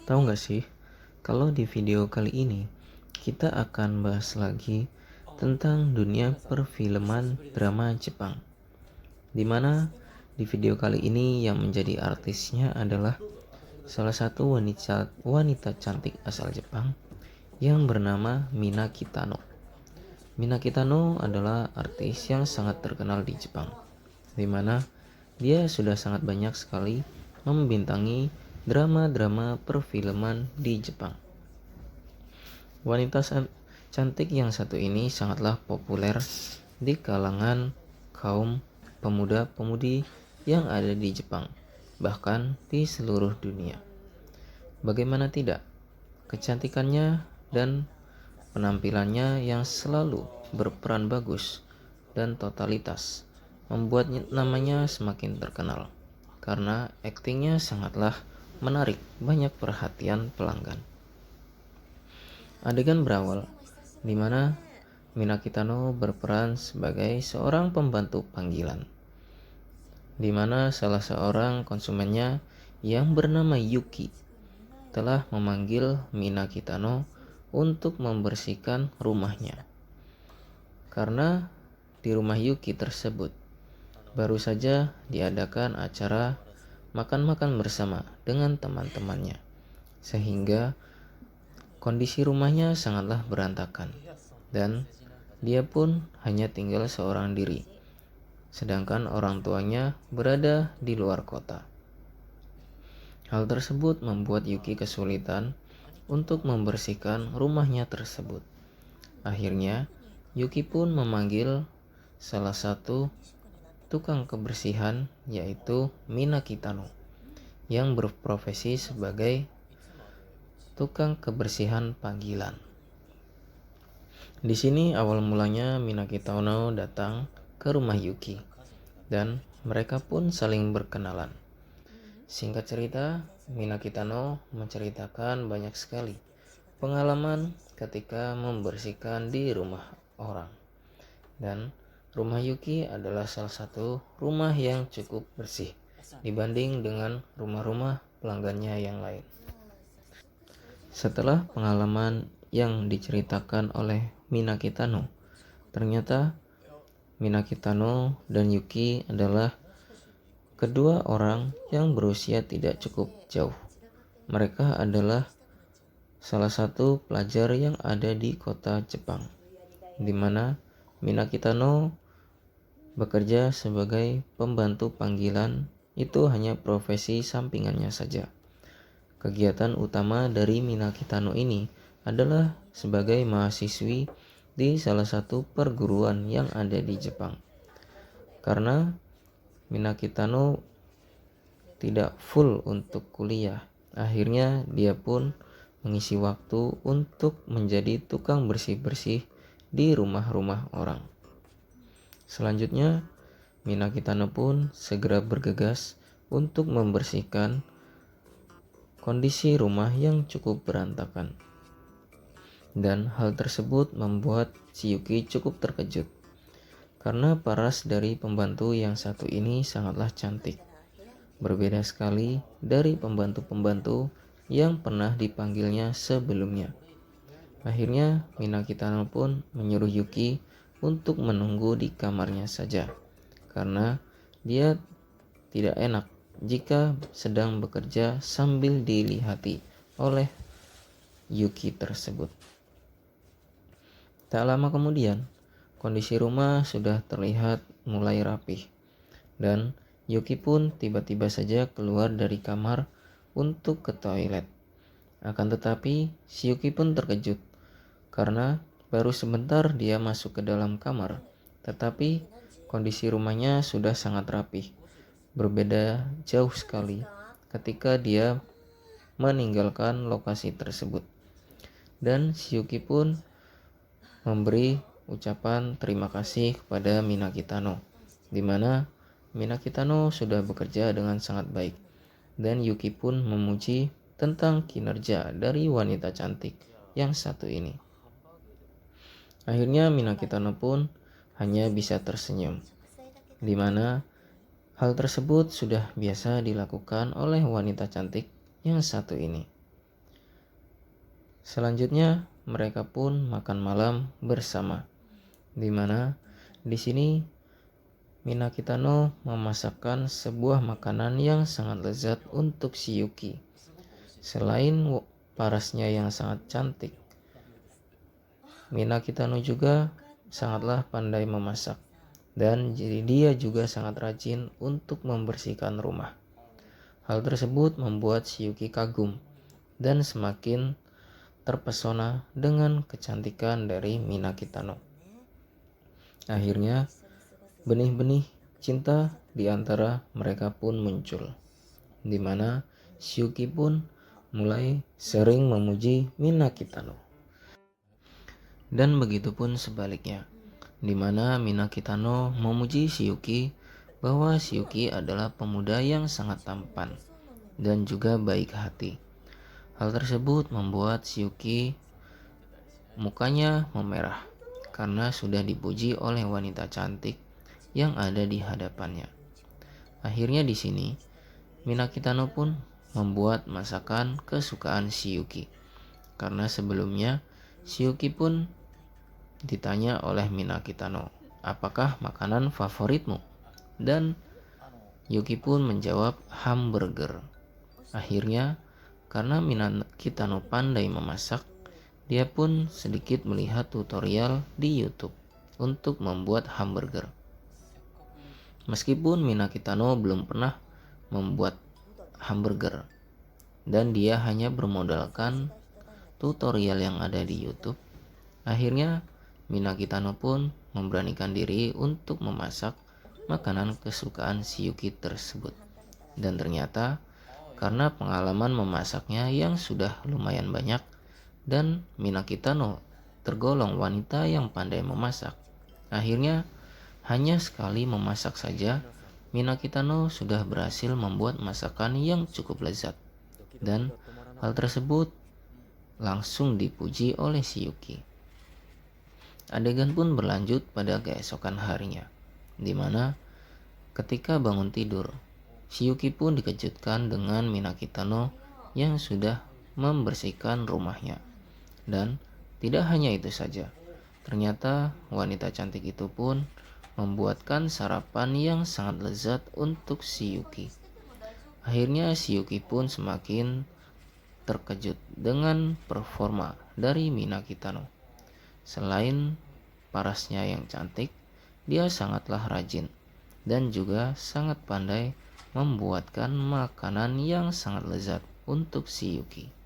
Tahu nggak sih, kalau di video kali ini kita akan bahas lagi tentang dunia perfilman drama Jepang. Dimana di video kali ini yang menjadi artisnya adalah salah satu wanita cantik asal Jepang yang bernama Mina Kitano. Mina Kitano adalah artis yang sangat terkenal di Jepang, dimana dia sudah sangat banyak sekali membintangi drama-drama perfilman di Jepang. Wanita cantik yang satu ini sangatlah populer di kalangan kaum pemuda-pemudi yang ada di Jepang, bahkan di seluruh dunia. Bagaimana tidak, kecantikannya dan penampilannya yang selalu berperan bagus dan totalitas membuat namanya semakin terkenal karena aktingnya sangatlah menarik banyak perhatian pelanggan. Adegan berawal di mana Mina Kitano berperan sebagai seorang pembantu panggilan, di mana salah seorang konsumennya yang bernama Yuki telah memanggil Mina Kitano untuk membersihkan rumahnya. Karena di rumah Yuki tersebut baru saja diadakan acara makan-makan bersama dengan teman-temannya, sehingga kondisi rumahnya sangatlah berantakan dan dia pun hanya tinggal seorang diri, sedangkan orang tuanya berada di luar kota. Hal tersebut membuat Yuki kesulitan untuk membersihkan rumahnya tersebut. Akhirnya, Yuki pun memanggil salah satu tukang kebersihan, yaitu Mina Kitano, yang berprofesi sebagai tukang kebersihan panggilan. Di sini awal mulanya Mina Kitano datang ke rumah Yuki dan mereka pun saling berkenalan. Singkat cerita, Mina Kitano menceritakan banyak sekali pengalaman ketika membersihkan di rumah orang. Dan rumah Yuki adalah salah satu rumah yang cukup bersih dibanding dengan rumah-rumah pelanggannya yang lain. Setelah pengalaman yang diceritakan oleh Mina Kitano, ternyata Mina Kitano dan Yuki adalah kedua orang yang berusia tidak cukup jauh. Mereka adalah salah satu pelajar yang ada di kota Jepang, di mana Mina Kitano bekerja sebagai pembantu panggilan. Itu hanya profesi sampingannya saja. Kegiatan utama dari Mina Kitano ini adalah sebagai mahasiswi di salah satu perguruan yang ada di Jepang. Karena Mina Kitano tidak full untuk kuliah, akhirnya dia pun mengisi waktu untuk menjadi tukang bersih-bersih di rumah-rumah orang. Selanjutnya, Mina Kitano pun segera bergegas untuk membersihkan kondisi rumah yang cukup berantakan. Dan hal tersebut membuat si Yuki cukup terkejut, karena paras dari pembantu yang satu ini sangatlah cantik. Berbeda sekali dari pembantu-pembantu yang pernah dipanggilnya sebelumnya. Akhirnya Mina Kitano pun menyuruh Yuki untuk menunggu di kamarnya saja, karena dia tidak enak jika sedang bekerja sambil dilihati oleh Yuki tersebut. Tak lama kemudian, kondisi rumah sudah terlihat mulai rapih dan Yuki pun tiba-tiba saja keluar dari kamar untuk ke toilet. Akan tetapi, si Yuki pun terkejut karena baru sebentar dia masuk ke dalam kamar, tetapi kondisi rumahnya sudah sangat rapih. Berbeda jauh sekali ketika dia meninggalkan lokasi tersebut. Dan si Yuki pun memberi ucapan terima kasih kepada Mina Kitano, di mana Mina Kitano sudah bekerja dengan sangat baik, dan Yuki pun memuji tentang kinerja dari wanita cantik yang satu ini. Akhirnya Mina Kitano pun hanya bisa tersenyum, di mana hal tersebut sudah biasa dilakukan oleh wanita cantik yang satu ini. Selanjutnya mereka pun makan malam bersama, di mana di sini Minakitano memasakkan sebuah makanan yang sangat lezat untuk si Yuki. Selain parasnya yang sangat cantik, Minakitano juga sangatlah pandai memasak, dan jadi dia juga sangat rajin untuk membersihkan rumah. Hal tersebut membuat si Yuki kagum dan semakin terpesona dengan kecantikan dari Minakitano. Akhirnya benih-benih cinta di antara mereka pun muncul, di mana Yuki pun mulai sering memuji Minakitano. Dan begitupun sebaliknya, di mana Minakitano memuji Yuki bahwa Yuki adalah pemuda yang sangat tampan dan juga baik hati. Hal tersebut membuat Yuki mukanya memerah karena sudah dipuji oleh wanita cantik yang ada di hadapannya. Akhirnya di sini Minakitano pun membuat masakan kesukaan Yuki, karena sebelumnya Yuki pun ditanya oleh Minakitano, apakah makanan favoritmu? Dan Yuki pun menjawab hamburger. Akhirnya karena Minakitano pandai memasak, dia pun sedikit melihat tutorial di YouTube untuk membuat hamburger. Meskipun Minakitano belum pernah membuat hamburger dan dia hanya bermodalkan tutorial yang ada di YouTube, akhirnya Minakitano pun memberanikan diri untuk memasak makanan kesukaan si Yuki tersebut. Dan ternyata karena pengalaman memasaknya yang sudah lumayan banyak dan Minakitano tergolong wanita yang pandai memasak, akhirnya hanya sekali memasak saja Minakitano sudah berhasil membuat masakan yang cukup lezat, dan hal tersebut langsung dipuji oleh si Yuki. Adegan pun berlanjut pada keesokan harinya, di mana ketika bangun tidur, si Yuki pun dikejutkan dengan Minakitano yang sudah membersihkan rumahnya. Dan tidak hanya itu saja, ternyata wanita cantik itu pun membuatkan sarapan yang sangat lezat untuk si Yuki. Akhirnya si Yuki pun semakin terkejut dengan performa dari Minakitano. Selain parasnya yang cantik, dia sangatlah rajin dan juga sangat pandai membuatkan makanan yang sangat lezat untuk si Yuki.